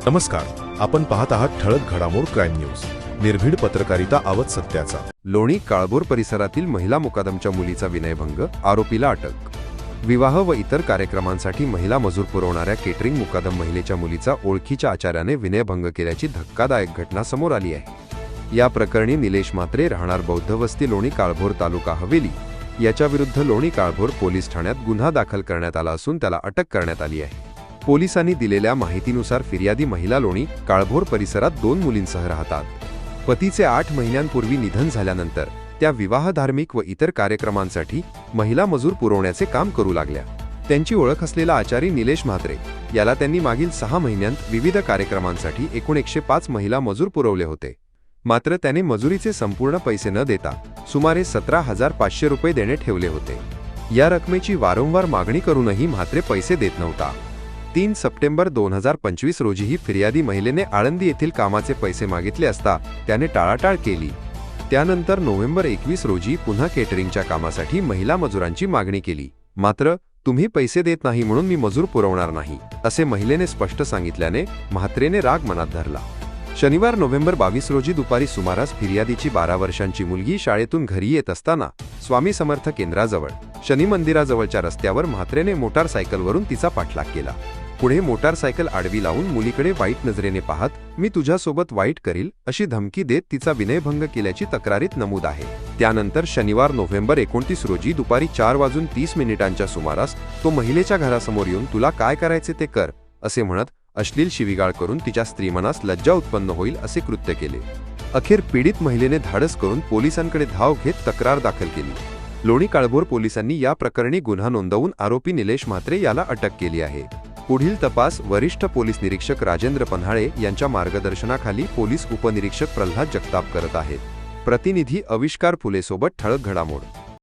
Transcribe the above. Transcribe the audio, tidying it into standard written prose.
नमस्कार, आपण पाहत आहात ठळक घडामोड क्राईम न्यूज. निर्भीड पत्रकारिता आवत सत्याचा. लोणी काळभोर परिसरातील महिला मुकादमच्या मुलीचा विनयभंग, आरोपीला अटक. विवाह व इतर कार्यक्रमांसाठी महिला मजूर पुरवणाऱ्या केटरिंग मुकादम महिलेच्या मुलीचा ओळखीच्या आचार्याने विनयभंग केल्याची धक्कादायक घटना समोर आली आहे. या प्रकरणी निलेश म्हात्रे, राहणार बौद्ध वस्ती, लोणी काळभोर, तालुका हवेली, याच्याविरुद्ध लोणी काळभोर पोलीस ठाण्यात गुन्हा दाखल करण्यात आला असून त्याला अटक करण्यात आली आहे. पोलिसांनी दिलेल्या माहितीनुसार फिर्यादी महिला लोणी काळभोर परिसरात 2 मुलींसह राहतात. पतीचे 8 महिन्यांपूर्वी निधन झाल्यानंतर त्या विवाह, धार्मिक व इतर कार्यक्रमांसाठी महिला मजूर पुरवण्याचे काम करू लागल्या. त्यांची ओळख असलेला आचारी निलेश म्हात्रे याला त्यांनी मागील 6 महिन्यांत विविध कार्यक्रमांसाठी एकूण 105 महिला मजूर पुरवले होते. मात्र त्याने मजुरीचे संपूर्ण पैसे न देता सुमारे 17,500 रुपये देणे ठेवले होते. या रकमेची वारंवार मागणी करूनही म्हात्रे पैसे देत नव्हता. 3 सप्टेंबर 2025 रोजी ही फिर्यादी महिलेने आळंदी येथील कामाचे पैसे मागितले असता त्याने टाळाटाळ केली. त्यानंतर नोव्हेंबर 21 रोजी पुन्हा केटरिंगच्या कामासाठी महिला मजुरांची मागणी केली. मात्र तुम्ही पैसे देत नाही म्हणून मी मजूर पुरवणार नाही, असे महिलेने स्पष्ट सांगितल्याने म्हात्रेने राग मनात धरला. शनिवार नोव्हेंबर 22 रोजी दुपारी सुमारास फिर्यादीची 12 वर्षांची मुलगी शाळेतून घरी येत असताना स्वामी समर्थ केंद्राजवळ शनी मंदिराजवळच्या रस्त्यावर म्हात्रेने मोटारसायकलवरून तिचा पाठलाग केला. पुढे मोटारसायकल आडवी लावून मुलीकडे वाईट नजरेने पाहत मी तुझ्यासोबत वाईट करील अशी धमकी देत तिचा विनयभंग केल्याची तक्रारीत नमूद आहे. त्यानंतर शनिवार नोव्हेंबर 29 रोजी दुपारी 4:30 सुमारास तो महिलेच्या घरासमोर येऊन तुला काय करायचे ते कर असे म्हणत अश्लील शिवीगाळ करून तिच्या स्त्रीमनास लज्जा उत्पन्न होईल असे कृत्य केले. अखेर पीडित महिलेने धाडस करून पोलिसांकडे धाव घेत तक्रार दाखल केली. लोणी काळभोर पोलिसांनी या प्रकरणी गुन्हा नोंदवून आरोपी निलेश म्हात्रे याला अटक केली आहे. पुढील तपास वरिष्ठ पोलीस निरीक्षक राजेंद्र पन्हाळे यांच्या मार्गदर्शनाखाली पोलीस उपनिरीक्षक प्रल्हाद जगताप करत आहेत. प्रतिनिधी अविष्कार फुलेसोबत ठळक घडामोड.